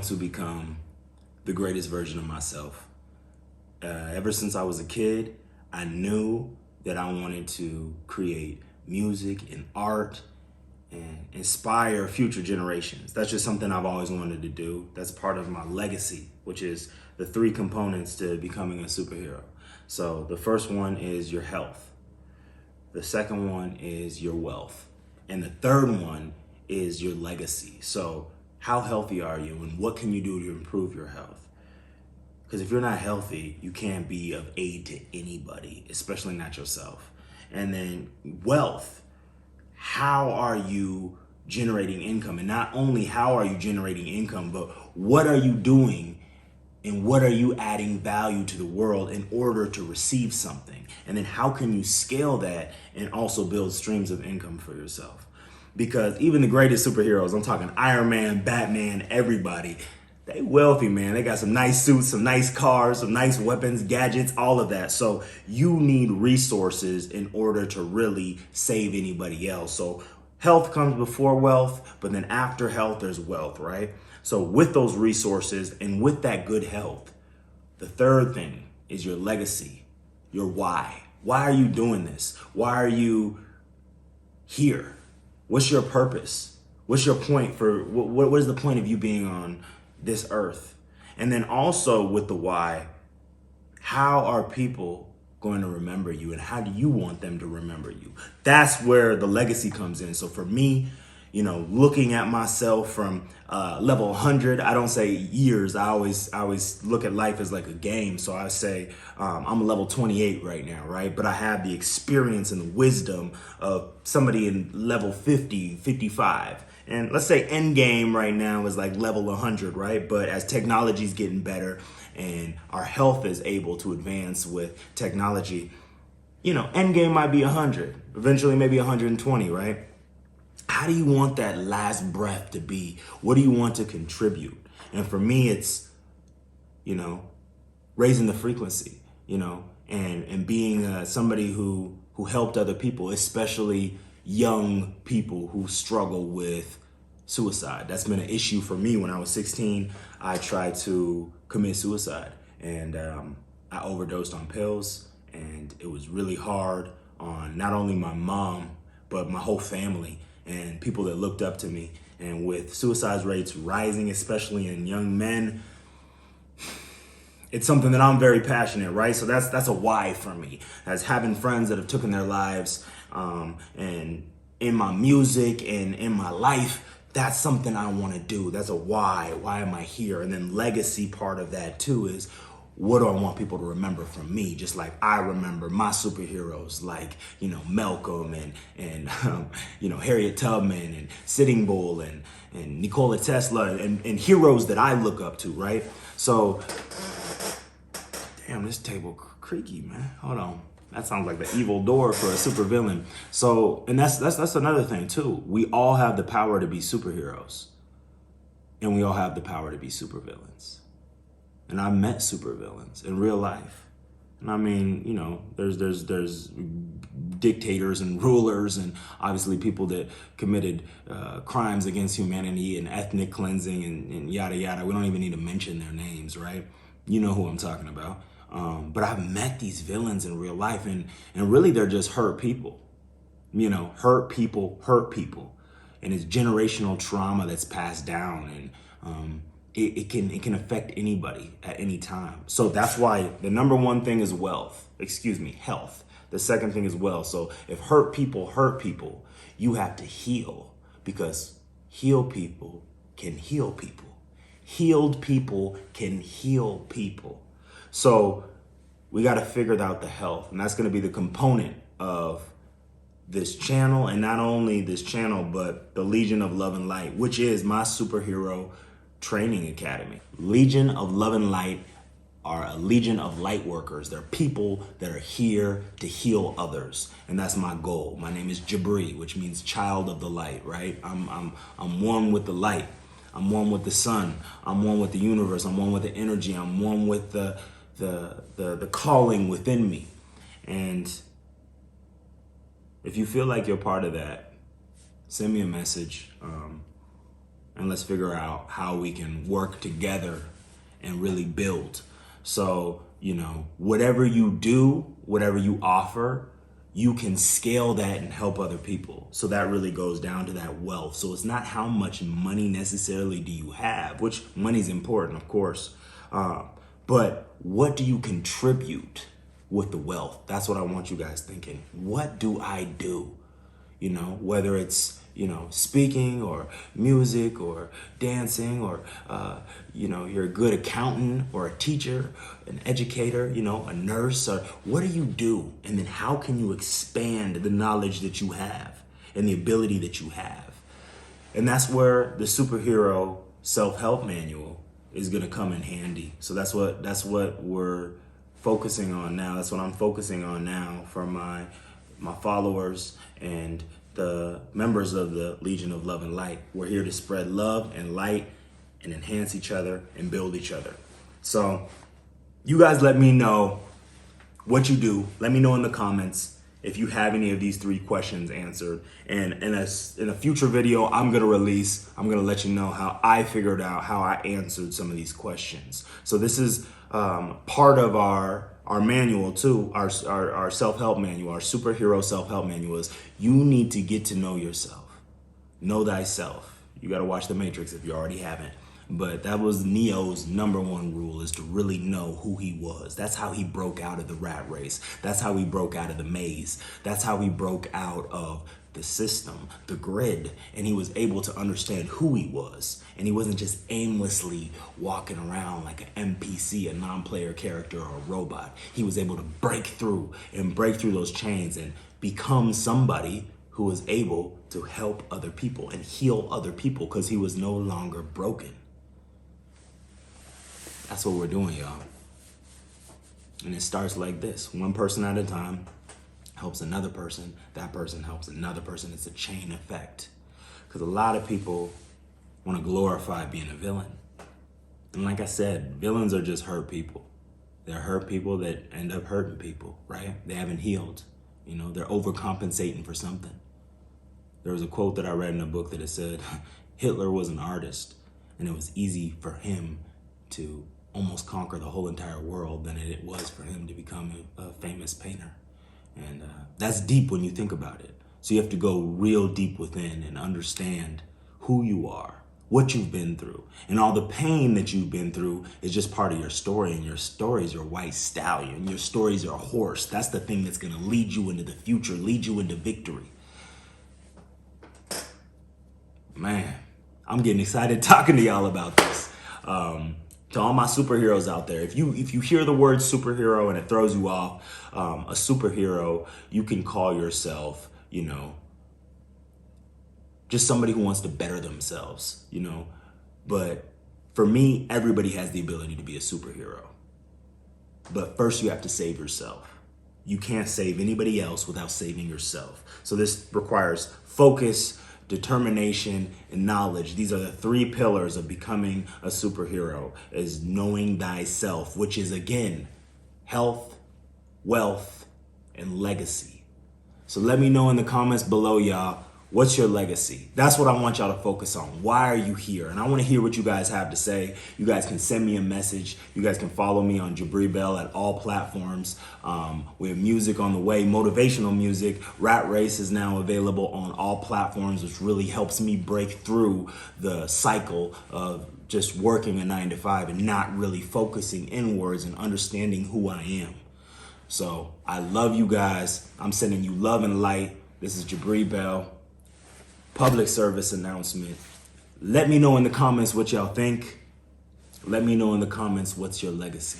want to become the greatest version of myself. Ever since I was a kid, I knew that I wanted to create music and art and inspire future generations. That's just something I've always wanted to do. That's part of my legacy, which is the three components to becoming a superhero. So the first one is your health. The second one is your wealth. And the third one is your legacy. So how healthy are you and what can you do to improve your health? Because if you're not healthy, you can't be of aid to anybody, especially not yourself. And then wealth, how are you generating income? And not only how are you generating income, but what are you doing and what are you adding value to the world in order to receive something? And then how can you scale that and also build streams of income for yourself? Because even the greatest superheroes, I'm talking Iron Man, Batman, everybody, they wealthy, man. They got some nice suits, some nice cars, some nice weapons, gadgets, all of that. So you need resources in order to really save anybody else. So health comes before wealth, but then after health, there's wealth, right? So with those resources and with that good health, the third thing is your legacy, your why. Why are you doing this? Why are you here? What's your purpose? What's your point for, what is the point of you being on this earth? And then also with the why, how are people going to remember you and how do you want them to remember you? That's where the legacy comes in. So for me, looking at myself from level 100, I don't say years. I always look at life as like a game. So I say I'm a level 28 right now, right? But I have the experience and the wisdom of somebody in level 50, 55. And let's say end game right now is like level 100, right? But as technology is getting better and our health is able to advance with technology, end game might be 100, eventually maybe 120, right? How do you want that last breath to be? What do you want to contribute? And for me, it's, raising the frequency, and being somebody who helped other people, especially young people who struggle with suicide. That's been an issue for me. When I was 16, I tried to commit suicide and I overdosed on pills, and it was really hard on not only my mom, but my whole family and people that looked up to me. And with suicide rates rising, especially in young men, it's something that I'm very passionate, right? So that's a why for me, as having friends that have taken their lives, and in my music and in my life, that's something I want to do. That's a why. Why am I here? And then legacy part of that too is, what do I want people to remember from me? Just like I remember my superheroes, like, Malcolm and Harriet Tubman and Sitting Bull and Nikola Tesla and heroes that I look up to, right? So, damn, this table creaky, man. Hold on. That sounds like the evil door for a supervillain. So, and that's another thing too. We all have the power to be superheroes, and we all have the power to be supervillains. And I've met supervillains in real life. And I mean, there's dictators and rulers and obviously people that committed crimes against humanity and ethnic cleansing and yada, yada. We don't even need to mention their names, right? You know who I'm talking about. But I've met these villains in real life and really they're just hurt people. Hurt people. And it's generational trauma that's passed down, and it can affect anybody at any time. So that's why the number one thing is health. The second thing is wealth. So if hurt people, you have to heal, because healed people can heal people. Healed people can heal people. So we got to figure out the health, and that's going to be the component of this channel, and not only this channel, but the Legion of Love and Light, which is my superhero training academy. Legion of Love and Light are a legion of light workers. They're people that are here to heal others, and that's my goal. My name is Jibri, which means child of the light, right? I'm one with the light. I'm one with the sun. I'm one with the universe. I'm one with the energy. I'm one with the calling within me. And if you feel like you're part of that, send me a message. and let's figure out how we can work together and really build. So, whatever you do, whatever you offer, you can scale that and help other people. So that really goes down to that wealth. So it's not how much money necessarily do you have, which money's important, of course. But what do you contribute with the wealth? That's what I want you guys thinking. What do I do? Whether it's, speaking or music or dancing or, you're a good accountant or a teacher, an educator, a nurse, or what do you do? And then how can you expand the knowledge that you have and the ability that you have? And that's where the superhero self-help manual is going to come in handy. So that's what we're focusing on now. That's what I'm focusing on now for my followers and the members of the Legion of Love and Light. We're here to spread love and light and enhance each other and build each other. So you guys let me know what you do. Let me know in the comments if you have any of these 3 questions answered. And in a future video I'm gonna let you know how I figured out how I answered some of these questions. So this is part of our manual too, our self-help manual, our superhero self-help manual is you need to get to know yourself. Know thyself. You got to watch The Matrix if you already haven't. But that was Neo's #1 rule, is to really know who he was. That's how he broke out of the rat race. That's how he broke out of the maze. That's how he broke out of the system, the grid, and he was able to understand who he was. And he wasn't just aimlessly walking around like an NPC, a non-player character or a robot. He was able to break through those chains and become somebody who was able to help other people and heal other people because he was no longer broken. That's what we're doing, y'all. And it starts like this, one person at a time helps another person, that person helps another person. It's a chain effect. Because a lot of people want to glorify being a villain. And like I said, villains are just hurt people. They're hurt people that end up hurting people, right? They haven't healed. They're overcompensating for something. There was a quote that I read in a book that it said, Hitler was an artist, and it was easy for him to almost conquer the whole entire world than it was for him to become a famous painter. And that's deep when you think about it. So you have to go real deep within and understand who you are, what you've been through, and all the pain that you've been through is just part of your story. And your story is your white stallion. Your story is your horse. That's the thing that's going to lead you into the future, lead you into victory. Man, I'm getting excited talking to y'all about this. To all my superheroes out there, if you hear the word superhero and it throws you off, a superhero, you can call yourself, just somebody who wants to better themselves, But for me, everybody has the ability to be a superhero. But first you have to save yourself. You can't save anybody else without saving yourself. So this requires focus, determination, and knowledge. These are the 3 pillars of becoming a superhero, is knowing thyself, which is, again, health, wealth, and legacy. So let me know in the comments below, y'all, what's your legacy? That's what I want y'all to focus on. Why are you here? And I want to hear what you guys have to say. You guys can send me a message. You guys can follow me on Jibri Bell at all platforms. We have music on the way, motivational music. Rat Race is now available on all platforms, which really helps me break through the cycle of just working a 9-to-5 and not really focusing inwards and understanding who I am. So I love you guys. I'm sending you love and light. This is Jibri Bell. Public service announcement. Let me know in the comments what y'all think. Let me know in the comments what's your legacy.